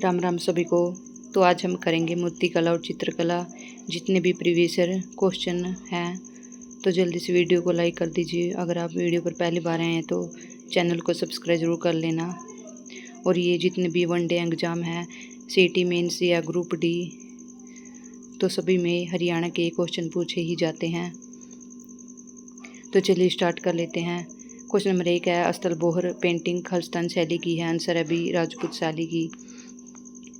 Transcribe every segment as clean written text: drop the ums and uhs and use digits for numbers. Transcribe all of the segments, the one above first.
राम राम सभी को। तो आज हम करेंगे मूर्तिकला और चित्रकला जितने भी प्रीवियस ईयर क्वेश्चन हैं। तो जल्दी से वीडियो को लाइक कर दीजिए। अगर आप वीडियो पर पहली बार आए हैं तो चैनल को सब्सक्राइब ज़रूर कर लेना। और ये जितने भी वनडे एग्ज़ाम हैं, सीटी मेंस या ग्रुप डी, तो सभी में हरियाणा के क्वेश्चन पूछे ही जाते हैं। तो चलिए स्टार्ट कर लेते हैं। क्वेश्चन नंबर 1 है, अस्तल बोहर पेंटिंग खालिस्तान शैली की है। आंसर है बी, राजपूत शैली की।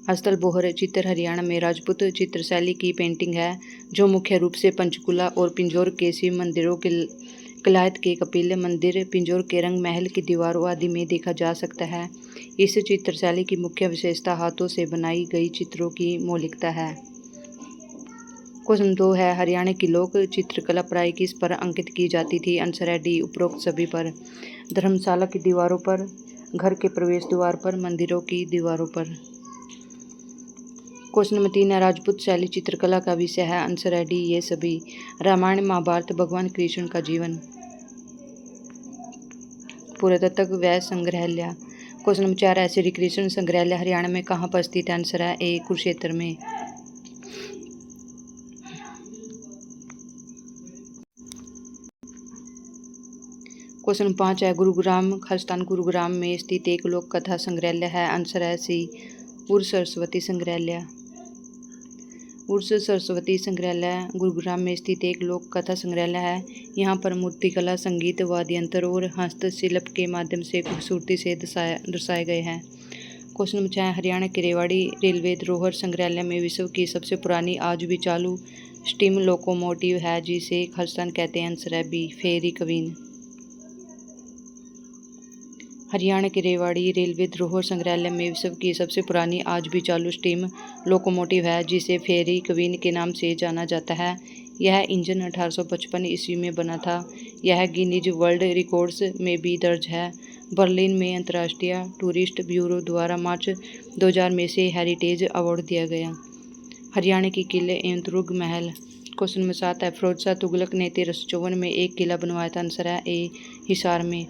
अस्तल बोहर चित्र हरियाणा में राजपूत चित्र शैली की पेंटिंग है, जो मुख्य रूप से पंचकुला और पिंजौर के शिव मंदिरों के किलायत के कपिल मंदिर, पिंजौर के रंग महल की दीवारों आदि में देखा जा सकता है। इस चित्र शैली की मुख्य विशेषता हाथों से बनाई गई चित्रों की मौलिकता है। क्वेश्चन 2 है, हरियाणा की लोक चित्रकला प्राय किस पर अंकित की जाती थी। आंसर है डी, उपरोक्त सभी पर। धर्मशाला की दीवारों पर, घर के प्रवेश द्वार पर, मंदिरों की दीवारों पर। क्वेश्चन नंबर 3 है, राजपूत शैली चित्रकला का विषय है। आंसर है डी, ये सभी। रामायण महाभारत, भगवान कृष्ण का जीवन। पुरातत्व व संग्रहालय। क्वेश्चन नंबर 4 है, श्री कृष्ण संग्रहालय हरियाणा में कहाँ पर स्थित है। आंसर है ए, कुरुक्षेत्र में। क्वेश्चन 5 है, गुरुग्राम खालिस्तान गुरुग्राम में स्थित एक लोक कथा संग्रहालय है। आंसर है सी, उर्स सरस्वती संग्रहालय। उर्स सरस्वती संग्रहालय गुरुग्राम में स्थित एक लोक कथा संग्रहालय है। यहाँ पर मूर्तिकला, संगीत, वाद्य यंत्र और हस्तशिल्प के माध्यम से खूबसूरती से दर्शाए गए हैं। क्वेश्चन नंबर 6, हरियाणा के रेवाड़ी रेलवे धरोहर संग्रहालय में विश्व की सबसे पुरानी आज भी चालू स्टीम लोकोमोटिव है, जिसे खालिस्तान कहते हैं। आंसर है बी, फेरी क्वीन। हरियाणा के रेवाड़ी रेलवे धरोहर संग्रहालय में विश्व की सबसे पुरानी आज भी चालू स्टीम लोकोमोटिव है, जिसे फेरी क्वीन के नाम से जाना जाता है। यह इंजन 1855 ईस्वी में बना था। यह गिनीज वर्ल्ड रिकॉर्ड्स में भी दर्ज है। बर्लिन में अंतर्राष्ट्रीय टूरिस्ट ब्यूरो द्वारा मार्च 2000 में से हेरिटेज अवार्ड दिया गया। हरियाणा के किले एवं दुर्ग महल। क्वेश्चन नंबर 7 है, फिरोज शाह तुगलक ने 1354 में एक किला बनवाया था। आंसर है ए, हिसार में।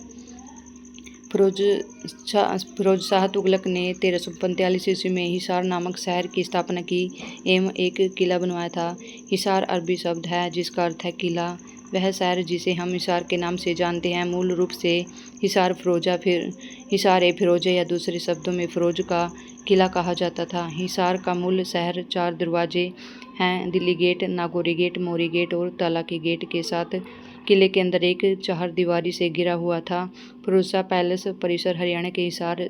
फिरोज शाह तुगलक ने 1345 ईस्वी में हिसार नामक शहर की स्थापना की एवं एक किला बनवाया था। हिसार अरबी शब्द है जिसका अर्थ है किला। वह शहर जिसे हम हिसार के नाम से जानते हैं मूल रूप से हिसार फिरोजा, फिर हिसार ए फिरोजा या दूसरे शब्दों में फिरोज का किला कहा जाता था। हिसार का मूल शहर 4 दरवाजे हैं, दिल्ली गेट, नागौरी गेट, मोरी गेट और तालाकी गेट के साथ किले के अंदर एक चहारदीवारी से घिरा हुआ था। फिरोज शाह पैलेस परिसर हरियाणा के हिसार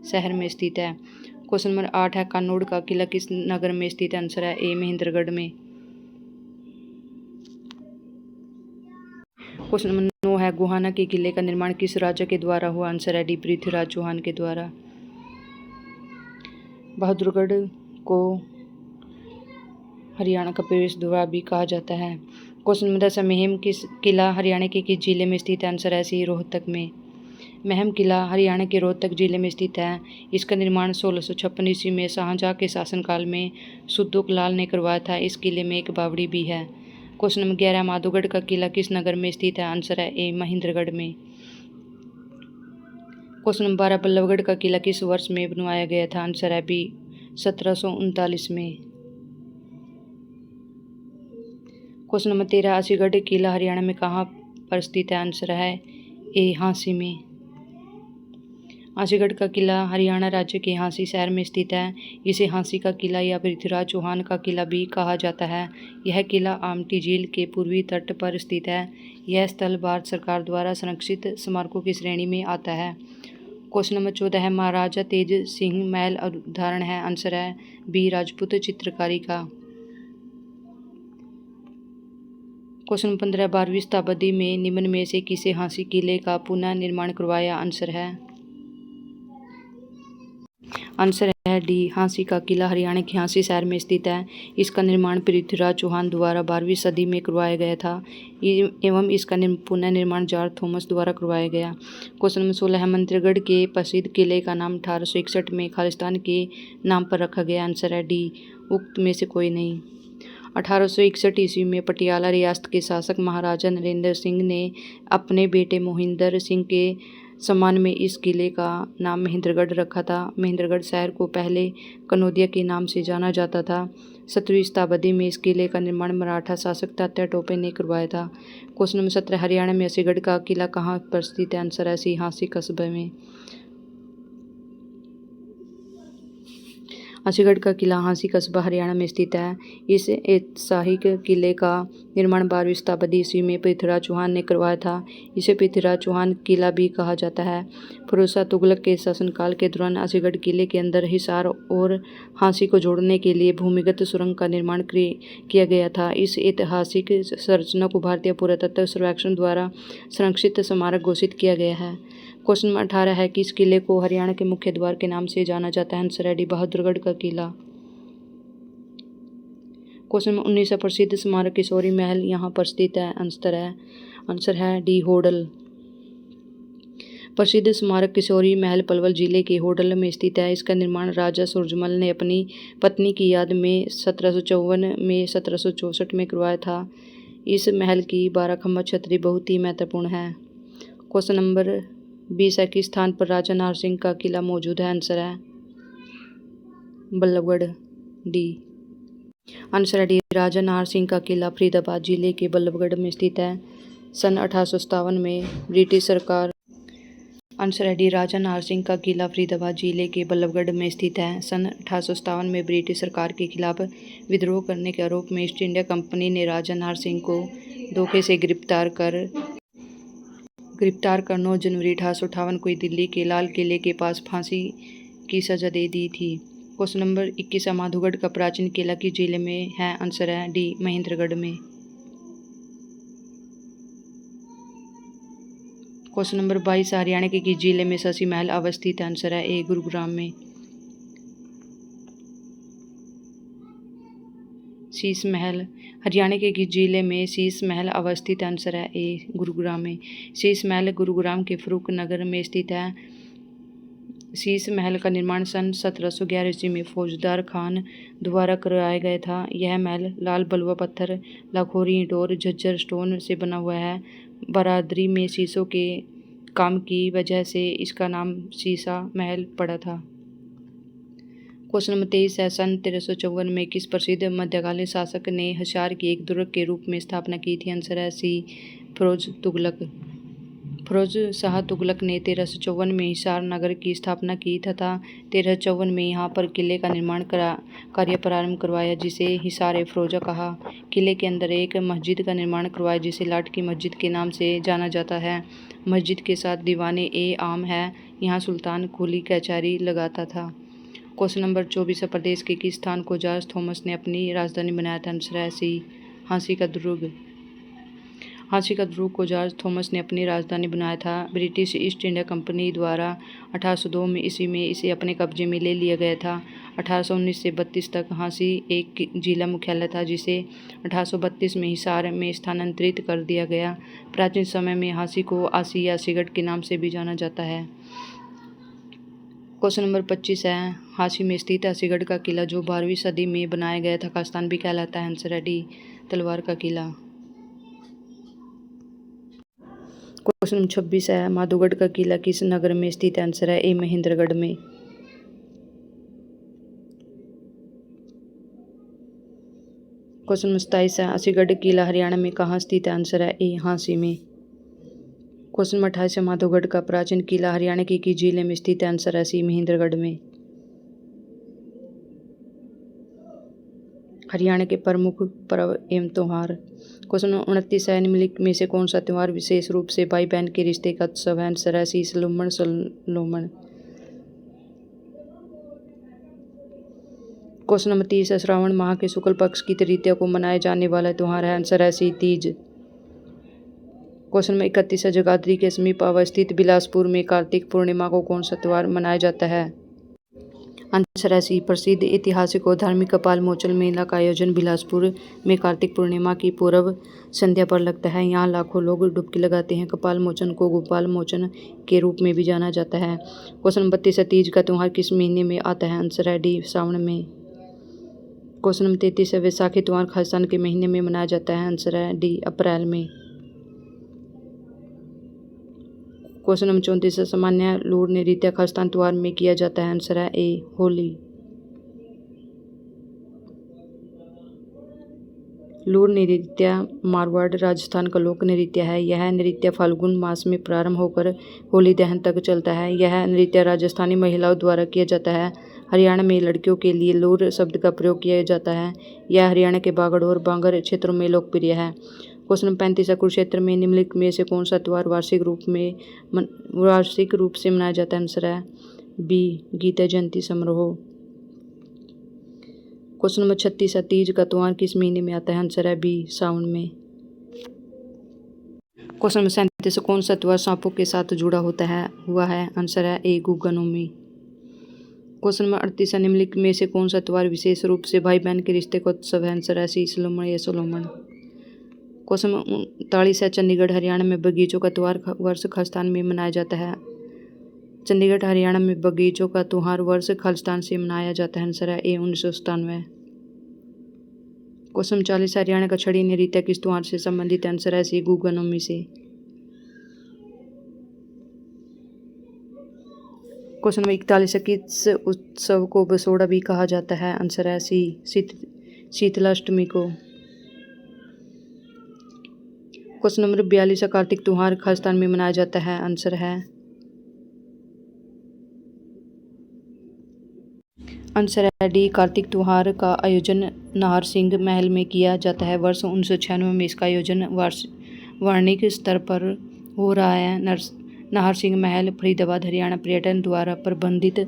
शहर में स्थित है। क्वेश्चन नंबर 8 है, कानौड़ का किला किस नगर में स्थित है। आंसर है ए, महेंद्रगढ़ में। क्वेश्चन नंबर 9 है, गोहाना के किले का निर्माण किस राजा के द्वारा हुआ। आंसर है डी, पृथ्वीराज चौहान के द्वारा। बहादुरगढ़ को हरियाणा का प्रवेश द्वार भी कहा जाता है। क्वेश्चन नंबर 10 है, महम किस किला हरियाणा के किस जिले में स्थित है। आंसर है सी, रोहतक में। महम किला हरियाणा के रोहतक जिले में स्थित है। इसका निर्माण 1656 ईस्वी में शाहजहां के शासनकाल में सुद्दुक लाल ने करवाया था। इस किले में एक बावड़ी भी है। क्वेश्चन नंबर 11, माधोगढ़ का किला किस नगर में स्थित है। आंसर है ए, महेंद्रगढ़ में। क्वेश्चन नंबर 12, बल्लभगढ़ का किला किस वर्ष में बनवाया गया था। आंसर है बी, 1739 में। क्वेश्चन नंबर 13, आशीगढ़ किला हरियाणा में कहाँ पर स्थित है। आंसर है ए, हांसी में। आशीगढ़ का किला हरियाणा राज्य के हांसी शहर में स्थित है। इसे हांसी का किला या पृथ्वीराज चौहान का किला भी कहा जाता है। यह किला आमटी झील के पूर्वी तट पर स्थित है। यह स्थल भारत सरकार द्वारा संरक्षित स्मारकों की श्रेणी में आता है। क्वेश्चन नंबर 14 है, महाराजा तेज सिंह महल उदाहरण है। आंसर है बी, राजपूत चित्रकारी का। क्वेश्चन 15, 12वीं शताब्दी में निम्न में से किसे हांसी किले का पुनः निर्माण करवाया। आंसर है डी, हांसी का किला हरियाणा के हांसी शहर में स्थित है। इसका निर्माण पृथ्वीराज चौहान द्वारा 12वीं सदी में करवाया गया था एवं इसका पुनः निर्माण जॉर्ज थॉमस द्वारा करवाया गया। क्वेश्चन नंबर 16 है, मंत्रिगढ़ के प्रसिद्ध किले का नाम 1861 में खालिस्तान के नाम पर रखा गया। आंसर है डी, उक्त में से कोई नहीं। 1861 ईस्वी में पटियाला रियासत के शासक महाराजा नरेंद्र सिंह ने अपने बेटे मोहिंदर सिंह के सम्मान में इस किले का नाम महेंद्रगढ़ रखा था। महेंद्रगढ़ शहर को पहले कनौदिया के नाम से जाना जाता था। 17वीं शताब्दी में इस किले का निर्माण मराठा शासक तात्या टोपे ने करवाया था। क्वेश्चन नंबर 17, हरियाणा में असीगढ़ का किला कहाँ पर स्थित है? आंसर है सिंहासी कस्बे में। असीगढ़ का किला हांसी कस्बा हरियाणा में स्थित है। इस ऐतिहासिक किले का निर्माण 12वीं शताब्दी ईस्वी में पृथ्वीराज चौहान ने करवाया था। इसे पृथ्वीराज चौहान किला भी कहा जाता है। फिरोज शाह तुगलक के शासनकाल के दौरान असीगढ़ किले के अंदर हिसार और हांसी को जोड़ने के लिए भूमिगत सुरंग का निर्माण किया गया था। इस ऐतिहासिक संरचना को भारतीय पुरातत्व सर्वेक्षण द्वारा संरक्षित स्मारक घोषित किया गया है। क्वेश्चन नंबर 18 है कि इस किले को हरियाणा के मुख्य द्वार के नाम से जाना जाता है? आंसर है डी बहादुरगढ़ का किला। क्वेश्चन नंबर 19 है प्रसिद्ध स्मारक किशोरी महल यहाँ पर स्थित है? आंसर है डी होडल। प्रसिद्ध स्मारक किशोरी महल पलवल जिले के होडल में स्थित है। इसका निर्माण राजा सूरजमल ने अपनी पत्नी की याद में 1754 में 1764 में करवाया था। इस महल की 12 खम्भा छतरी बहुत ही महत्वपूर्ण है। क्वेश्चन नंबर 20 है किस स्थान पर राजा नाहर सिंह का किला मौजूद है? आंसर है बल्लभगढ़ डी। आंसर है डी राजा नाहर सिंह का किला फरीदाबाद जिले के बल्लभगढ़ में स्थित है। सन 1857 में ब्रिटिश सरकार आंसर है डी राजा नाहर सिंह का किला फरीदाबाद जिले के बल्लभगढ़ में स्थित है। सन 1857 में ब्रिटिश सरकार के खिलाफ विद्रोह करने के आरोप में ईस्ट इंडिया कंपनी ने राजा नाहर सिंह को धोखे से गिरफ्तार कर 9 जनवरी 1858 को दिल्ली के लाल किले के पास फांसी की सजा दे दी थी। क्वेश्चन नंबर 21 है माधोगढ़ का प्राचीन किला किस जिले में है? आंसर है डी महेंद्रगढ़ में। क्वेश्चन नंबर 22 हरियाणा के किस जिले में शशि महल अवस्थित है? आंसर है ए गुरुग्राम में। शीश महल हरियाणा के किस जिले में शीश महल अवस्थित? आंसर है ए गुरुग्राम में। शीश महल गुरुग्राम के फरूख नगर में स्थित है। शीश महल का निर्माण सन 1711 ईस्वी में फौजदार खान द्वारा करवाया गया था। यह महल लाल बलुआ पत्थर, लाखोरी ईंट और झज्जर स्टोन से बना हुआ है। बरादरी में शीशों के काम की वजह से इसका नाम शीशा महल पड़ा था। क्वेश्चन नंबर 23 है सन 1354 में किस प्रसिद्ध मध्यकालीन शासक ने हिसार की एक दुर्ग के रूप में स्थापना की थी? आंसर है सी फिरोज तुगलक। फिरोज शाह तुगलक ने 1354 में हिसार नगर की स्थापना की तथा 1354 में यहाँ पर किले का निर्माण कार्य प्रारंभ करवाया जिसे हिसार फिरोजा कहा। किले के अंदर एक मस्जिद का निर्माण करवाया जिसे लाट की मस्जिद के नाम से जाना जाता है। मस्जिद के साथ दीवाने ए आम है। यहाँ सुल्तान कुली कचहरी लगाता था। क्वेश्चन नंबर 24 प्रदेश के किस स्थान को जॉर्ज थॉमस ने अपनी राजधानी बनाया था? आंसर है सी हांसी का दुर्ग। हांसी का दुर्ग को जॉर्ज थॉमस ने अपनी राजधानी बनाया था। ब्रिटिश ईस्ट इंडिया कंपनी द्वारा 1802 में ईस्वी में इसे अपने कब्जे में ले लिया गया था। 1819 से 32 तक हांसी एक जिला मुख्यालय था जिसे 1832 में हिसार में स्थानांतरित कर दिया गया। प्राचीन समय में हांसी को आसी या असीगढ़ के नाम से भी जाना जाता है। क्वेश्चन नंबर 25 है हांसी में स्थित असीगढ़ का किला जो 12वीं सदी में बनाया गया था का स्थान भी कहलाता है? आंसर है डी तलवार का किला। क्वेश्चन नंबर 26 है माधोगढ़ का किला किस नगर में स्थित है? आंसर है ए महेंद्रगढ़ में। क्वेश्चन नंबर 27 है असीगढ़ किला हरियाणा में कहाँ स्थित है? आंसर है ए हांसी में। क्वेश्चन नंबर 28 है माधोगढ़ का प्राचीन किला हरियाणा के किस जिले में स्थित है? आंसर है सी महेंद्रगढ़ में। हरियाणा के प्रमुख पर्व एवं त्योहार। क्वेश्चन 29 है निम्नलिखित में से कौन सा त्यौहार विशेष रूप से भाई बहन के रिश्ते का उत्सव है? आंसर है सी सलोमन। क्वेश्चन नंबर 30 है श्रावण माह के शुक्ल पक्ष की तृतीया को मनाया जाने वाला त्यौहार है? आंसर है सी तीज। क्वेश्चन नंबर 31 है जगाधरी के समीप अवस्थित बिलासपुर में कार्तिक पूर्णिमा को कौन सा त्यौहार मनाया जाता है? आंसर है सी प्रसिद्ध ऐतिहासिक और धार्मिक कपाल मोचन मेला का आयोजन बिलासपुर में कार्तिक पूर्णिमा की पूर्व संध्या पर लगता है। यहाँ लाखों लोग डुबकी लगाते हैं। कपाल मोचन को गोपाल मोचन के रूप में भी जाना जाता है। क्वेश्चन नंबर 32 है तीज का त्यौहार किस महीने में आता है? आंसर है डी श्रावण में। क्वेश्चन नंबर 33 है वैसाखी त्यौहार खालिस्तान के महीने में मनाया जाता है? आंसर है डी अप्रैल में। क्वेश्चन नंबर 34 सामान्य लूर नृत्य खालिस्तान त्योहार में किया जाता है। आंसर है ए होली। लूर नृत्य मारवाड़ राजस्थान का लोक नृत्य है। यह नृत्य फाल्गुन मास में प्रारंभ होकर होली दहन तक चलता है। यह नृत्य राजस्थानी महिलाओं द्वारा किया जाता है। हरियाणा में लड़कियों के लिए लूर शब्द का प्रयोग किया जाता है। यह हरियाणा के बागड़ और बांगर क्षेत्रों में लोकप्रिय है। क्वेश्चन नंबर 35 कुरुक्षेत्र में निम्नलिखित में से कौन सा त्योहार वार्षिक रूप से मनाया जाता है। आंसर है बी गीता जयंती समारोह। क्वेश्चन नंबर 36 तीज का त्योहार किस महीने में आता है। आंसर है बी सावन में। क्वेश्चन नंबर 37 कौन सा त्योहार सांपों के साथ जुड़ा हुआ है। आंसर है ए गुग्गा नवमी। क्वेश्चन नंबर 38 निम्नलिखित में से कौन सा त्योहार विशेष रूप से भाई बहन के रिश्ते का उत्सव है। आंसर है सी सोलोमन या Solomon. Question number 39 Chandigarh Haryana में बगीचों का त्योहार वर्ष खालिस्तान में मनाया जाता है। चंडीगढ़ हरियाणा में बगीचों का त्योहार वर्ष खालिस्तान से मनाया जाता है। आंसर है ए 1997। क्वेश्चन 40 हरियाणा का छड़ी नृत्य किस त्योहार से संबंधित है। आंसर है सी गुग्गा नवमी से। क्वेश्चन नंबर 41 किस उत्सव को बसोड़ा भी कहा जाता है। आंसर है सी शीतलाष्टमी को। क्वेश्चन नंबर 42 कार्तिक त्योहार खालिस्तान में मनाया जाता है। आंसर है डी कार्तिक त्योहार का आयोजन नाहर सिंह महल में किया जाता है। वर्ष 1996 में इसका आयोजन वार्षिक स्तर पर हो रहा है। नाहर सिंह महल फरीदाबाद हरियाणा पर्यटन द्वारा प्रबंधित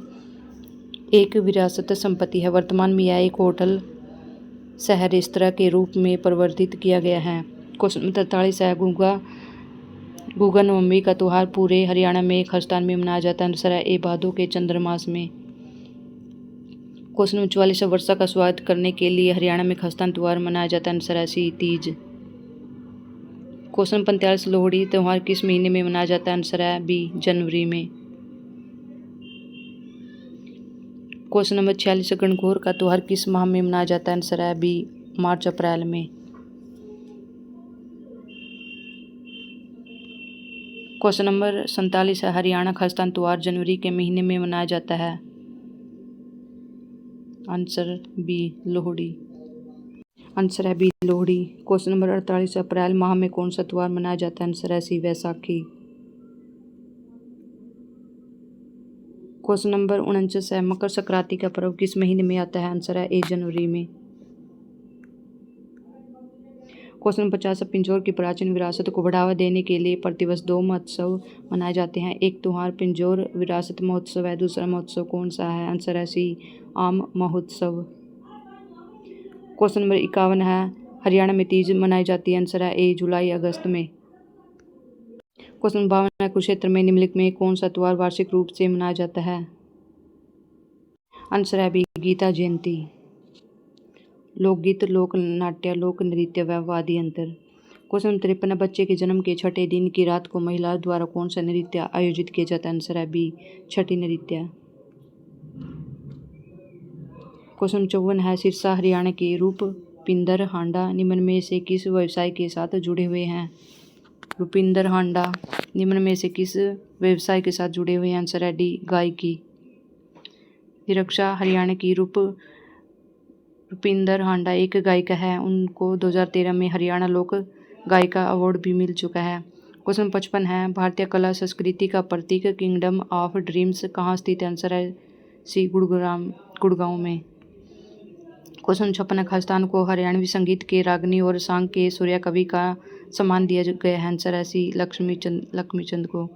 एक विरासत संपत्ति है। वर्तमान में यह एक होटल सह रेस्तरां के रूप में परिवर्तित किया गया है। क्वेश्चन 43 है गुग्गा नवमी का त्योहार पूरे हरियाणा में खालिस्तान में मनाया जाता है। आंसर है ए भादों के चंद्रमास में। क्वेश्चन 44 वर्षा का स्वागत करने के लिए हरियाणा में खालिस्तान त्योहार मनाया जाता है। आंसर है सी तीज। क्वेश्चन 45 लोहड़ी त्योहार किस महीने में मनाया जाता है। आंसर है बी जनवरी में। क्वेश्चन नंबर 46 गणगौर का त्योहार किस माह में मनाया जाता है। आंसर है बी मार्च अप्रैल में। क्वेश्चन नंबर 47 है हरियाणा खालिस्तान त्योहार जनवरी के महीने में मनाया जाता है। Answer B Lohri. आंसर है B Lohri. Question number 48 April माह में कौन सा त्योहार मनाया जाता है। आंसर है सी वैसाखी। क्वेश्चन नंबर 49 है मकर संक्रांति का पर्व किस महीने में आता है। आंसर है ए जनवरी में। क्वेश्चन 50 पिंजौर की प्राचीन विरासत को बढ़ावा देने के लिए प्रतिवर्ष 2 महोत्सव मनाए जाते हैं। एक त्योहार पिंजौर विरासत महोत्सव है। दूसरा महोत्सव कौन सा है। आंसर है सी आम महोत्सव। क्वेश्चन नंबर 51 है हरियाणा में तीज मनाई जाती है। आंसर है ए जुलाई अगस्त में। क्वेश्चन नंबर 52 है कुरुक्षेत्र में निम्नलिखित में कौन सा त्योहार वार्षिक रूप से मनाया जाता है। आंसर है बी गीता जयंती। लोकगीत लोक नाट्य लोक नृत्य व वाद्य यंत्र। क्वेश्चन 53 बच्चे के जन्म के छठे दिन की रात को महिलाओं द्वारा कौन सा नृत्य आयोजित किया जाता है। आंसर है बी छठी नृत्य। क्वेश्चन 54 है सिरसा हरियाणा के रूपपिंदर हांडा निम्न में से किस व्यवसाय के साथ जुड़े हुए हैं। रूपिंदर हांडा निम्न में से किस व्यवसाय के साथ जुड़े हुए हैं। आंसर है डी गायकी। निरक्षा हरियाणा की रूपिंदर हांडा एक गायिका है। उनको 2013 में हरियाणा लोक गायिका अवार्ड भी मिल चुका है। क्वेश्चन 55 है भारतीय कला संस्कृति का प्रतीक किंगडम ऑफ ड्रीम्स कहाँ स्थित है। आंसर है सी गुड़गांव में। क्वेश्चन 56 खालिस्तान को हरियाणवी संगीत के रागनी और सांग के सूर्य कवि का सम्मान दिया गया है। आंसर है सी लक्ष्मीचंद को।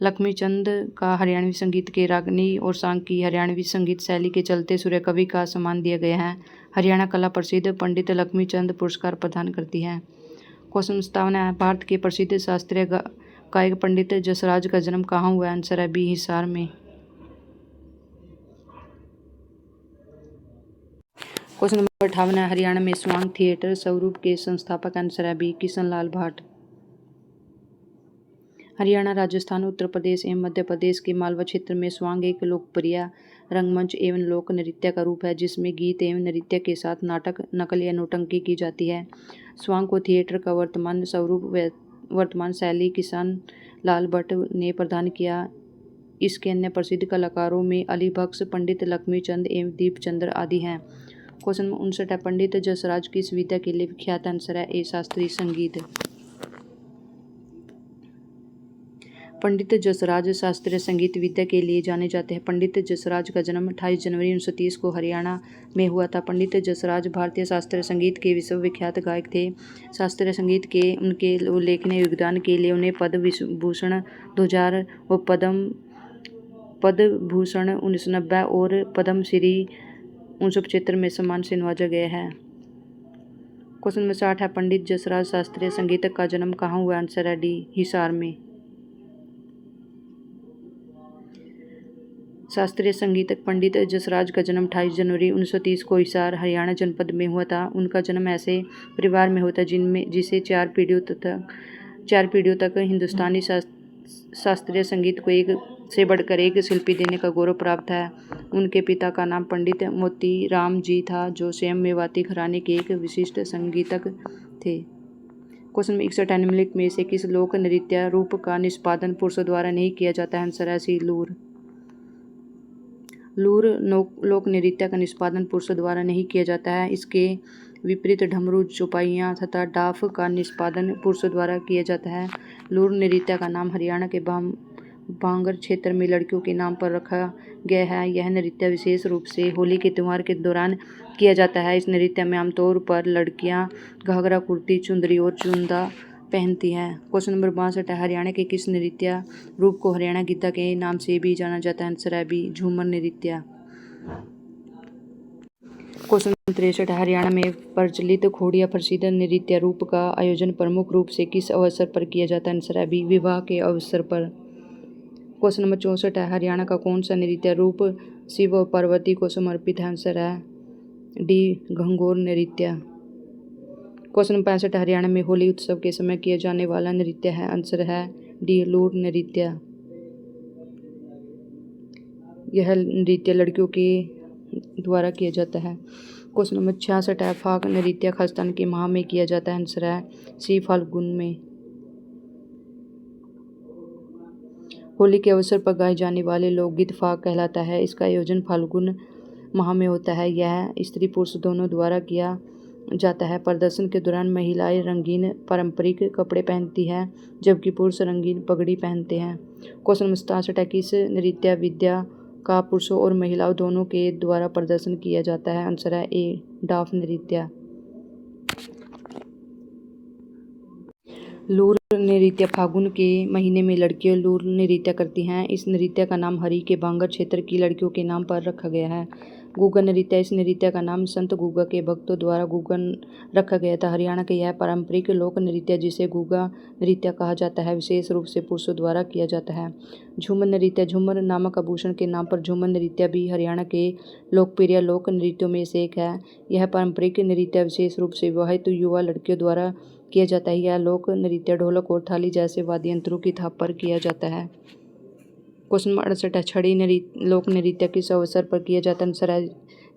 लक्ष्मीचंद का हरियाणवी संगीत के रागनी और सांग की हरियाणवी संगीत शैली के चलते सूर्य कवि का सम्मान दिया गया है। हरियाणा कला प्रसिद्ध पंडित लक्ष्मीचंद पुरस्कार प्रदान करती है। क्वेश्चन 57 है भारत के प्रसिद्ध शास्त्रीय गायक पंडित जसराज का जन्म कहाँ हुआ है। आंसर है बी हिसार में। क्वेश्चन नंबर 58 है हरियाणा में स्वांग थिएटर स्वरूप के संस्थापक। आंसर है बी किशन लाल भाट। हरियाणा राजस्थान उत्तर प्रदेश एवं मध्य प्रदेश के मालवा क्षेत्र में स्वांग एक लोकप्रिय रंगमंच एवं लोक नृत्य का रूप है जिसमें गीत एवं नृत्य के साथ नाटक नकल या नौटंकी की जाती है। स्वांग को थिएटर का वर्तमान स्वरूप वर्तमान शैली किशन लाल भट्ट ने प्रदान किया। इसके अन्य प्रसिद्ध कलाकारों में अली बख्श, पंडित लक्ष्मीचंद एवं दीपचंद्र आदि हैं। क्वेश्चन नंबर 59 है, पंडित जसराज किस विद्या के लिए विख्यात? आंसर है ए शास्त्रीय संगीत। पंडित जसराज शास्त्रीय संगीत विद्या के लिए जाने जाते हैं। पंडित जसराज का जन्म 28 जनवरी 1930 को हरियाणा में हुआ था। पंडित जसराज भारतीय शास्त्रीय संगीत के विश्वविख्यात गायक थे। शास्त्रीय संगीत के उनके उल्लेखनीय योगदान के लिए उन्हें पद्म भूषण 2000 व पद्म भूषण 1990 और पद्म श्री 1975 में सम्मान से नवाजा गया है। क्वेश्चन नंबर 60 है, पंडित जसराज शास्त्रीय संगीतक का जन्म कहाँ हुआ? आंसर है डी हिसार में। शास्त्रीय संगीतक पंडित जसराज का जन्म 28 जनवरी 1930 को हिसार हरियाणा जनपद में हुआ था। उनका जन्म ऐसे परिवार में हुआ था जिसे 4 पीढ़ियों तक हिंदुस्तानी शास्त्रीय संगीत को एक से बढ़कर एक शिल्पी देने का गौरव प्राप्त है। उनके पिता का नाम पंडित मोतीराम जी था, जो स्वयं मेवाती घराने के एक विशिष्ट संगीतक थे। क्वेश्चन नंबर 61 है, निम्नलिखित में से किस लोक नृत्य रूप का निष्पादन पुरुषों द्वारा नहीं किया जाता है? आंसर है सी लूर। लूर लोक नृत्य का निष्पादन पुरुषों द्वारा नहीं किया जाता है। इसके विपरीत ढमरू, चौपाइयाँ तथा डाफ का निष्पादन पुरुषों द्वारा किया जाता है। लूर नृत्य का नाम हरियाणा के बांगर क्षेत्र में लड़कियों के नाम पर रखा गया है। यह नृत्य विशेष रूप से होली के त्यौहार के दौरान किया जाता है। इस नृत्य में आमतौर पर लड़कियां घाघरा, कुर्ती, चुंदरी और चुंदा पहनती हैं। क्वेश्चन नंबर 62 है, हरियाणा के किस नृत्य रूप को हरियाणा गीता के नाम से भी जाना जाता है? आंसर है बी झूमर नृत्य। क्वेश्चन नंबर 63 है, हरियाणा में प्रचलित खोड़िया प्रसिद्ध नृत्य रूप का आयोजन प्रमुख रूप से किस अवसर पर किया जाता है? आंसर है बी विवाह के अवसर पर। क्वेश्चन नंबर 64 है, हरियाणा का कौन सा नृत्य रूप शिव और पार्वती को समर्पित है? आंसर है डी घंघोर नृत्य। क्वेश्चन नंबर 65 है, हरियाणा में होली उत्सव के समय किया जाने वाला नृत्य है? आंसर है डी लूर नृत्य। यह नृत्य लड़कियों के द्वारा किया जाता है। क्वेश्चन नंबर 66 है, फाग नृत्य खालिस्तान के माह में किया जाता है? आंसर है सी फाल्गुन में। होली के अवसर पर गाए जाने वाले लोकगीत फाग कहलाता है। इसका आयोजन फाल्गुन माह में होता है। यह स्त्री पुरुष दोनों द्वारा किया जाता है। प्रदर्शन के दौरान महिलाएं रंगीन पारंपरिक कपड़े पहनती हैं, जबकि पुरुष रंगीन पगड़ी पहनते हैं। क्वेश्चन नंबर 67 है, किस नृत्य विद्या का पुरुषों और महिलाओं दोनों के द्वारा प्रदर्शन किया जाता है? आंसर है ए डाफ नृत्य। लूर नृत्य फागुन के महीने में लड़कियां लूर नृत्य करती हैं। इस नृत्य का नाम हरि के बांगर क्षेत्र की लड़कियों के नाम पर रखा गया है। गुग्गा नृत्य, इस नृत्य का नाम संत गुग्गा के भक्तों द्वारा गुग्गा रखा गया था। हरियाणा का यह पारंपरिक लोक नृत्य, जिसे गुग्गा नृत्य कहा जाता है, विशेष रूप से पुरुषों द्वारा किया जाता है। झूमर नृत्य, झूमर नामक आभूषण के नाम पर झूमर नृत्य भी हरियाणा के लोकप्रिय लोक नृत्यों में से एक है। यह पारंपरिक नृत्य विशेष रूप से विवाहित युवा लड़कियों द्वारा किया जाता है। यह लोक नृत्य ढोलक और थाली जैसे वाद्य यंत्रों की थाप पर किया जाता है। क्वेश्चन नंबर 68 है, छड़ी लोक नृत्य किस अवसर पर किया जाता है? आंसर है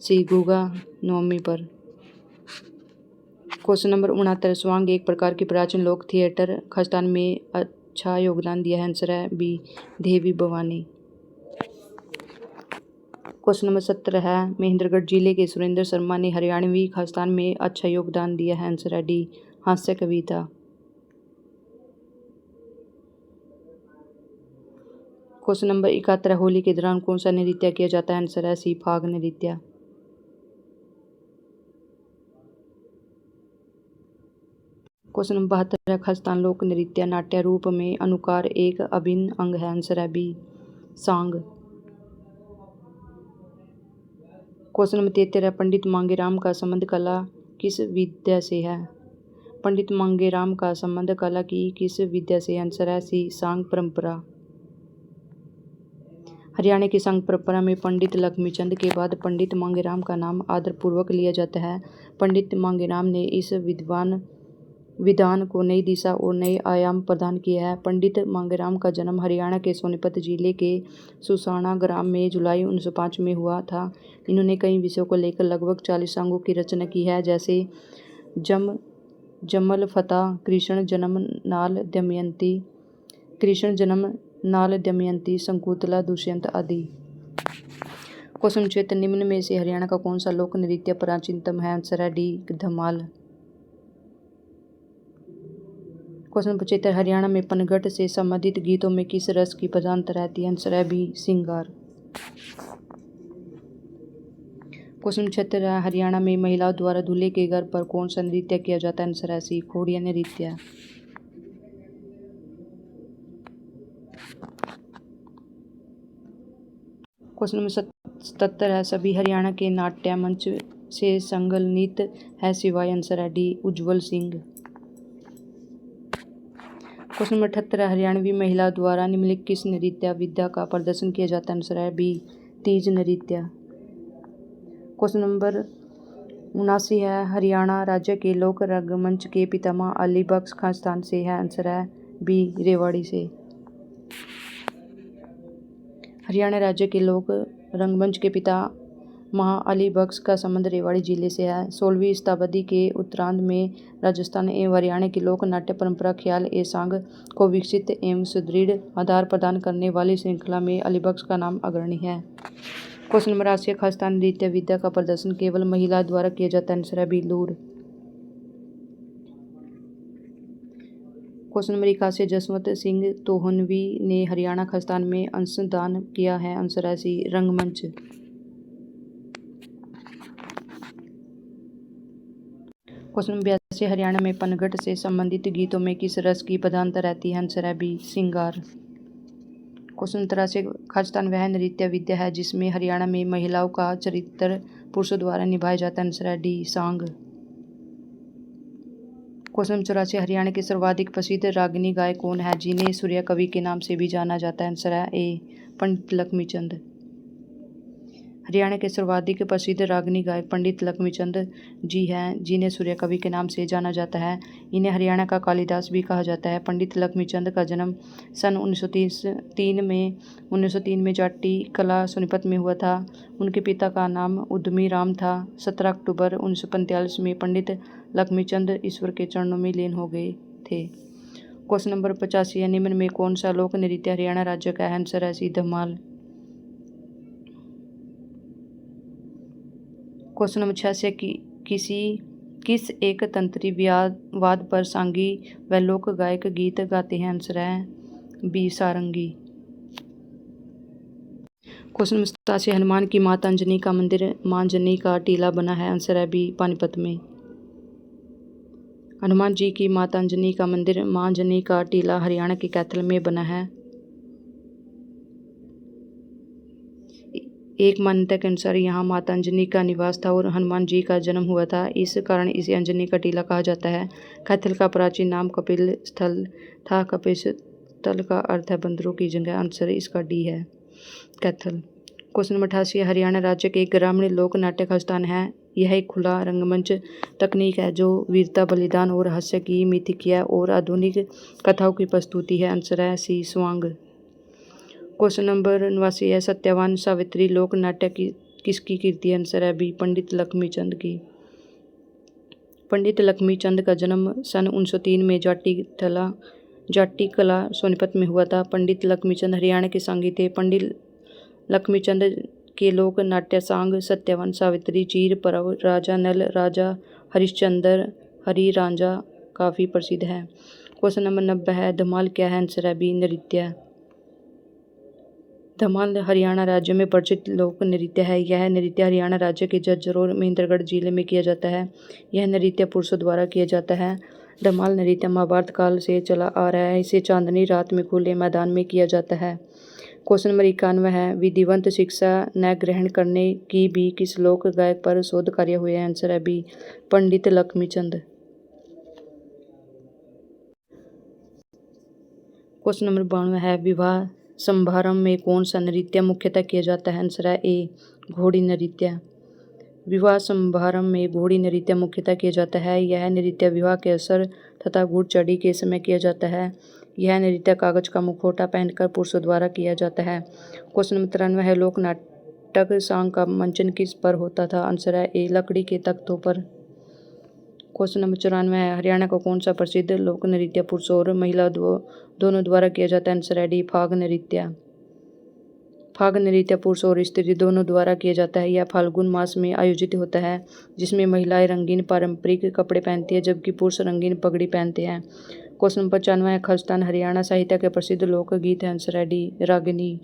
सी गुगा नवमी पर। क्वेश्चन नंबर 69, स्वांग एक प्रकार की प्राचीन लोक थिएटर खालिस्तान में अच्छा योगदान दिया है? आंसर है बी देवी भवानी। क्वेश्चन नंबर 70 है, महेंद्रगढ़ जिले के सुरेंद्र शर्मा ने हरियाणवी खालिस्तान में अच्छा योगदान दिया है? आंसर है डी हास्य कविता। क्वेश्चन नंबर 71, होली के दौरान कौन सा नृत्य किया जाता है? आंसर है सी फाग नृत्य। क्वेश्चन नंबर 72 है, खालिस्तान लोक नृत्य नाट्य रूप में अनुकार एक अभिन्न अंग है? आंसर है बी सांग। क्वेश्चन नंबर 73 है, पंडित मांगेराम का संबंध कला किस विद्या से है? पंडित मांगेराम का संबंध कला की किस विद्या से? आंसर है सी सांग परंपरा। हरियाणा की सांग परंपरा में पंडित लक्ष्मीचंद के बाद पंडित मांगेराम का नाम आदरपूर्वक लिया जाता है। पंडित मांगेराम ने इस विधान को नई दिशा और नए आयाम प्रदान किया है। पंडित मांगेराम का जन्म हरियाणा के सोनीपत जिले के सुसाना ग्राम में जुलाई 1905 में हुआ था। इन्होंने कई विषयों को लेकर लगभग 40 सांगों की रचना की है, जैसे जमल फता, कृष्ण जन्म नाल दमयंती, शकुंतला, दुष्यंत आदि। क्वेश्चन 76 निम्न में से हरियाणा का कौन सा लोक नृत्य प्राचीनतम है? आंसर है डी धमाल। क्वेश्चन 75 हरियाणा में पनघट से संबंधित गीतों में किस रस की प्रधानता रहती है? आंसर है बी श्रृंगार। क्वेश्चन 76 है हरियाणा में महिलाओं द्वारा दूल्हे के घर पर कौन सा नृत्य किया जाता है? आंसर है सी घोड़िया नृत्य। क्वेश्चन नंबर 77 है सभी हरियाणा के नाट्य मंच से संलग्नित है सिवाय? आंसर है डी उज्जवल सिंह। क्वेश्चन नंबर 78 है हरियाणवी महिला द्वारा निम्नलिखित किस नृत्य विद्या का प्रदर्शन किया जाता है? आंसर है बी तीज नृत्य। क्वेश्चन नंबर 79 है हरियाणा राज्य के लोक रंगमंच के पितामह अली बख्श खान स्थान से है? आंसर है बी रेवाड़ी से। हरियाणा राज्य के लोक रंगमंच के पितामह अली बख्श का संबंध रेवाड़ी जिले से है। 16वीं शताब्दी के उत्तरार्ध में राजस्थान एवं हरियाणा की लोक नाट्य परंपरा ख्याल ए सांग को विकसित एवं सुदृढ़ आधार प्रदान करने वाली श्रृंखला में अली बख्श का नाम अग्रणी है। क्वेश्चन नंबर 80 खालिस्तानी नृत्य विद्या का प्रदर्शन केवल महिला द्वारा किया जाता है? आंसर है बी लूर। क्वेश्चन नंबर 81 जसवंत सिंह तोहनवी ने हरियाणा खालिस्तान में अंशदान किया है? आंसर है सी रंगमंच। क्वेश्चन नंबर 82 हरियाणा में पनघट से संबंधित गीतों में किस रस की प्रधानता रहती है? आंसर है बी श्रृंगार। क्वेश्चन 83 खालिस्तान वह नृत्य विद्या है जिसमें हरियाणा में महिलाओं का चरित्र पुरुषों द्वारा निभाया जाता है? आंसर है डी सांग। क्वेश्चन 84 हरियाणा के सर्वाधिक प्रसिद्ध रागिनी गायक कौन है जिन्हें सूर्य कवि के नाम से भी जाना जाता है? आंसर है ए पंडित लक्ष्मीचंद। हरियाणा के सर्वाधिक प्रसिद्ध रागिनी गायक पंडित लक्ष्मीचंद जी हैं जिन्हें सूर्य कवि के नाम से जाना जाता है। इन्हें हरियाणा का कालिदास भी कहा जाता है। पंडित लक्ष्मीचंद का जन्म सन 1903 में जाटी कला सोनीपत में हुआ था। उनके पिता का नाम उद्यमी राम था। 17 अक्टूबर 1945 में पंडित लक्ष्मीचंद ईश्वर के चरणों में लीन हो गए थे। क्वेश्चन नंबर 85 निम्न में कौन सा लोक नृत्य हरियाणा राज्य का है? आंसर है सी धमाल। क्वेश्चन नंबर 86 किस एक तंत्री वाद पर सांगी व लोक गायक गीत गाते हैं? आंसर है बी सारंगी। क्वेश्चन नंबर 87 हनुमान की माता अंजनी का मंदिर मां अंजनी का टीला बना है? आंसर है बी पानीपत में। हनुमान जी की माता अंजनी का मंदिर मां अंजनी का टीला हरियाणा के कैथल में बना है। एक मान्यता के अनुसार यहाँ माता अंजनी का निवास था और हनुमान जी का जन्म हुआ था। इस कारण इसे अंजनी का टीला कहा जाता है। कैथल का प्राचीन नाम कपिल स्थल था। कपिल स्थल का अर्थ है बंदरों की जगह। आंसर इसका डी है कैथल। क्वेश्चन नंबर 88 हरियाणा राज्य के ग्रामीण लोक नाट्य का स्थान है। यह एक खुला रंगमंच तकनीक है जो वीरता बलिदान और हास्य की मिथिकिया और आधुनिक कथाओं की प्रस्तुति है। आंसर है सी स्वांग। क्वेश्चन नंबर 89 है सत्यवान सावित्री लोक नाट्य की किसकी कीर्ति है? आंसर है बी पंडित लक्ष्मीचंद की। पंडित लक्ष्मीचंद का जन्म सन 1903 में जाटी कला सोनीपत में हुआ था। पंडित लक्ष्मीचंद हरियाणा के सांगी थे। पंडित लक्ष्मीचंद के लोक नाट्य सांग सत्यवान सावित्री चीर पर्व राजा नल राजा हरिश्चंद्र हरि रांझा काफ़ी प्रसिद्ध है। क्वेश्चन नंबर 90 है धमाल क्या है? आंसर है बी नृत्य। धमाल हरियाणा राज्य में प्रचलित लोक नृत्य है। यह नृत्य हरियाणा राज्य के झज्जर और महेंद्रगढ़ जिले में किया जाता है। यह नृत्य पुरुषों द्वारा किया जाता है। धमाल नृत्य महाभारत काल से चला आ रहा है। इसे चांदनी रात में खुले मैदान में किया जाता है। क्वेश्चन नंबर 91 है विधिवत शिक्षा न ग्रहण करने की भी किस लोक गायक पर शोध कार्य हुए हैं? आंसर है बी पंडित लक्ष्मीचंद। क्वेश्चन नंबर 92 है विवाह समारंभ में कौन सा नृत्य मुख्यतः किया जाता है? आंसर है ए घोड़ी नृत्य। विवाह समारंभ में घोड़ी नृत्य मुख्यतः किया जाता है। यह नृत्य विवाह के अवसर तथा घुड़चढ़ी के समय किया जाता है। यह नृत्य कागज का मुखौटा पहनकर पुरुषों द्वारा किया जाता है। क्वेश्चन नंबर 93 है लोक नाटक सांग का मंचन किस पर होता था? आंसर है ए लकड़ी के तख्तों पर। क्वेश्चन नंबर 94 है, हरियाणा का कौन सा प्रसिद्ध लोक नृत्य पुरुष और महिला दोनों द्वारा किया जाता है? आंसर है डी, फाग नृत्य। फाग नृत्य पुरुष और स्त्री दोनों द्वारा किया जाता है। यह फाल्गुन मास में आयोजित होता है, जिसमें महिलाएं रंगीन पारंपरिक कपड़े पहनती है जबकि पुरुष रंगीन पगड़ी पहनते हैं। क्वेश्चन नंबर 95 है, खलिस्तान हरियाणा साहित्य के प्रसिद्ध लोकगीत है? आंसर है डी, रागिनी।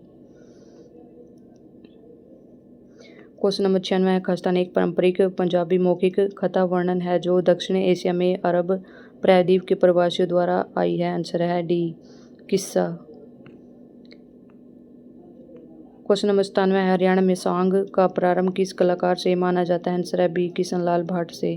क्वेश्चन नंबर 96 है, खलिस्तान एक पारंपरिक पंजाबी मौखिक कथा वर्णन है जो दक्षिण एशिया में अरब प्रायद्वीप के प्रवासियों द्वारा आई है? आंसर है डी, किस्सा। क्वेश्चन नंबर 97 है, हरियाणा में सांग का प्रारंभ किस कलाकार से माना जाता है? आंसर है बी, किशन लाल भाट से।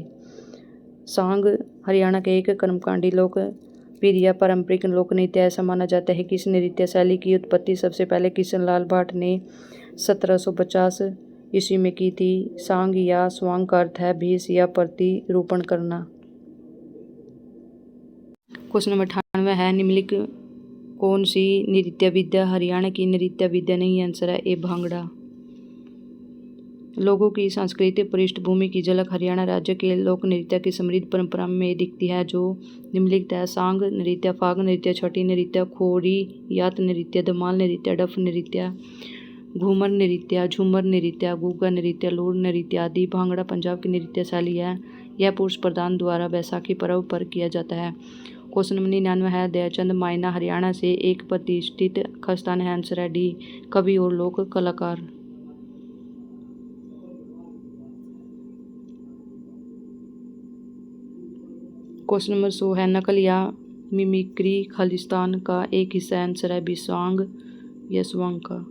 सांग हरियाणा के एक कर्मकांडी लोकप्रिय पारंपरिक लोक नृत्य ऐसा माना जाता है कि इस नृत्य शैली की उत्पत्ति सबसे पहले किशन लाल भाट ने 1750 ईस्वी में की थी। सांग या स्वांग का अर्थ है भेष या प्रतिरूपण करना। क्वेश्चन नंबर 98 है, निम्नलिखित कौन सी नृत्य विद्या हरियाणा की नृत्य विद्या नहीं है? आंसर है ए, भांगड़ा। लोगों की सांस्कृतिक पृष्ठभूमि की झलक हरियाणा राज्य के लोक नृत्य की समृद्ध परंपरा में दिखती है जो निम्नलिखित है: सांग नृत्य, फाग नृत्य, छठी नृत्य, खोड़ी यात नृत्य, धमाल नृत्य, डफ नृत्य, घूमर नृत्य, झूमर नृत्य, गुग्गा नृत्य, लूर नृत्य आदि। भांगड़ा पंजाब की नृत्य शैली है। यह पुरुष प्रधान द्वारा बैसाखी पर्व पर किया जाता है। क्वेश्चन नंबर 99 है, दयाचंद मायना हरियाणा से एक प्रतिष्ठित खलिस्तान है? आंसर है डी, कवि और लोक कलाकार। क्वेश्चन नंबर 100 है, नकल या मिमिक्री खालिस्तान का एक हिस्सा है? आंसर है बी, स्वांग या स्वांग का।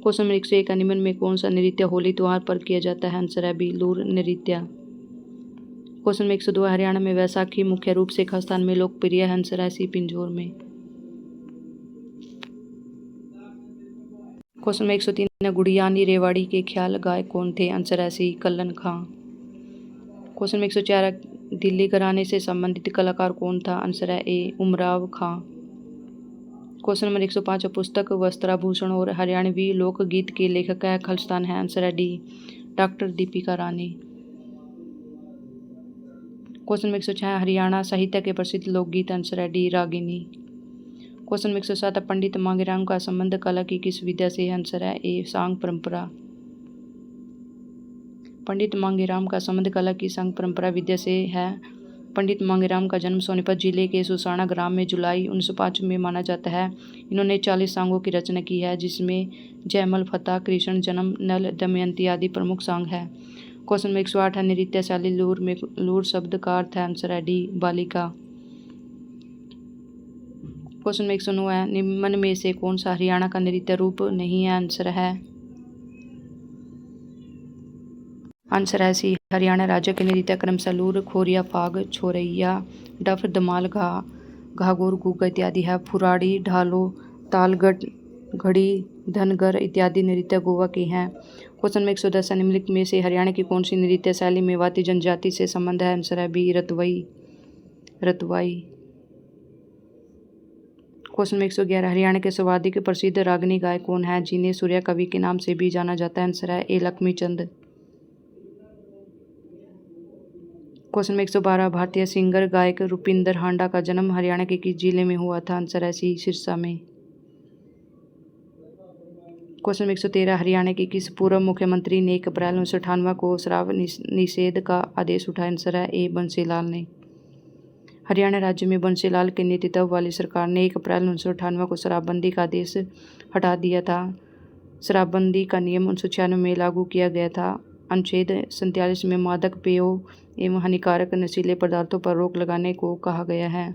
क्वेश्चन नंबर 101 है, निम्न में कौन सा नृत्य होली त्योहार पर किया जाता है? आंसर है बी, लूर नृत्य। क्वेश्चन नंबर 102, हरियाणा में वैसाखी मुख्य रूप से खालिस्तान में लोकप्रिय है? आंसर है सी, पिंजौर में। क्वेश्चन नंबर 103 है, गुड़ियानी रेवाड़ी के ख्याल गायक कौन थे? आंसर है सी, कल्लन खां। क्वेश्चन नंबर 104 है, दिल्ली घराने से संबंधित कलाकार कौन था? आंसर है ए, उमराव खां। क्वेश्चन नंबर 105 है, पुस्तक वस्त्राभूषण और हरियाणवी लोकगीत के लेखक है खालिस्तान है? आंसर है डी, डॉक्टर दीपिका रानी। क्वेश्चन नंबर 106 हरियाणा साहित्य के प्रसिद्ध लोकगीत? आंसर है डी, रागिनी। क्वेश्चन नंबर 107 है, पंडित मांगेराम का संबंध कला की किस विद्या से? आंसर है ए, सांग परंपरा। पंडित मांगेराम का संबंध कला की सांग परंपरा विद्या से है। पंडित मांगेराम का जन्म सोनीपत जिले के सुसाना ग्राम में जुलाई 1905 में माना जाता है। इन्होंने 40 सांगों की रचना की है, जिसमें जयमल, फतह, कृष्ण जन्म, नल, दमयंती आदि प्रमुख सांग है। क्वेश्चन नंबर 108 है, नृत्य शैली लूर में लूर शब्द का अर्थ है? आंसर है डी, बालिका। क्वेश्चन नंबर 109 है, निम्न में से कौन सा हरियाणा का नृत्य रूप नहीं है? आंसर है सी, हरियाणा राज्य के नृत्य क्रमशः लूर, खोरिया, फाग, छोरैया, डफ, धमाल, घाघोर, गुग्गा इत्यादि है। फुराड़ी, ढालो, तालगढ़, घड़ी, धनगर इत्यादि नृत्य गोवा के हैं। क्वेश्चन नंबर 110 है, निम्नलिखित में से हरियाणा की कौन सी नृत्य शैली मेवाती जनजाति से संबंध है? आंसर है B, Ratwai. Question number 111, Haryana के सर्वाधिक प्रसिद्ध रागिनी गायक कौन है जिन्हें सूर्या कवि के नाम से भी जाना जाता है? आंसर है ए, लक्ष्मी चंद। क्वेश्चन नंबर 112, भारतीय सिंगर गायक रुपिंदर हांडा का जन्म हरियाणा के किस जिले में हुआ था? आंसर है सी, सिरसा में। क्वेश्चन नंबर 113, हरियाणा के किस पूर्व मुख्यमंत्री ने 1 अप्रैल 1998 को शराब निषेध का आदेश उठाया? आंसर है ए, बंसीलाल ने। हरियाणा राज्य में बंसीलाल के नेतृत्व वाली सरकार ने 1 अप्रैल 1998 को शराबबंदी का आदेश हटा दिया था। शराबबंदी का नियम 1996 में लागू किया गया था। अनुच्छेद 47 में मादक पेयों एवं हानिकारक नशीले पदार्थों पर रोक लगाने को कहा गया है।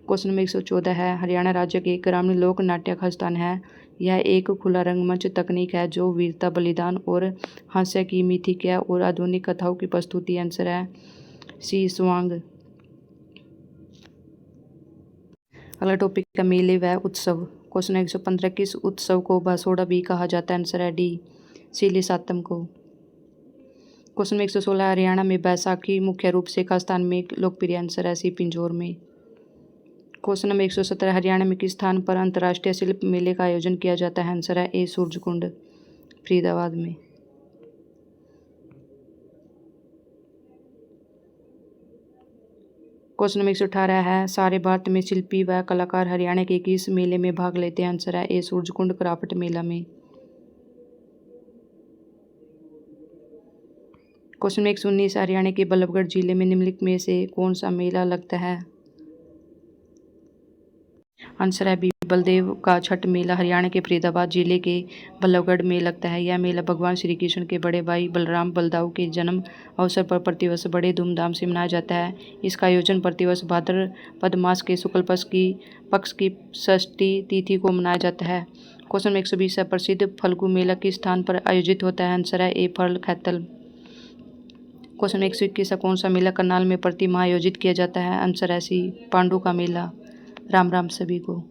क्वेश्चन नंबर 114 है, हरियाणा राज्य के ग्रामीण लोक नाट्य खालिस्तान है। यह एक खुला रंगमंच तकनीक है जो वीरता, बलिदान और हास्य की मिथिक्या और आधुनिक कथाओं की प्रस्तुति। आंसर है सी, स्वांग। अगला टॉपिक है मेले व उत्सव। क्वेश्चन 115, किस उत्सव को बासोड़ा भी कहा जाता है? आंसर है डी, सीली सातम को। क्वेश्चन नंबर 116, हरियाणा में बैसाखी मुख्य रूप से खालिस्तान में लोकप्रिय? आंसर है सी, पिंजौर में। क्वेश्चन नंबर 117, हरियाणा में किस स्थान पर अंतर्राष्ट्रीय शिल्प मेले का आयोजन किया जाता है? आंसर है ए, सूरजकुंड, फरीदाबाद में। क्वेश्चन नंबर 118 है, सारे भारत में शिल्पी व कलाकार हरियाणा के किस मेले में भाग लेते हैं? आंसर है ए, सूरजकुंड क्राफ्ट मेला में। क्वेश्चन नंबर 119, हरियाणा के बल्लभगढ़ जिले में निम्नलिखित में से कौन सा मेला लगता है? आंसर है बी, बलदेव का छठ मेला हरियाणा के फरीदाबाद जिले के बल्लभगढ़ में लगता है। यह मेला भगवान श्री कृष्ण के बड़े भाई बलराम बलदाऊ के जन्म अवसर पर प्रतिवर्ष बड़े धूमधाम से मनाया जाता है। इसका आयोजन प्रतिवर्ष भाद्रपद मास के शुक्ल पक्ष की षष्ठी तिथि को मनाया जाता है। क्वेश्चन 120 है, प्रसिद्ध फल्गु मेला किस स्थान पर आयोजित होता है? आंसर है ए, फर्ल खैतल। क्वेश्चन 121 है, कौन सा मेला करनाल में प्रति माह आयोजित किया जाता है? आंसर है सी, पांडु का मेला। राम राम सभी को।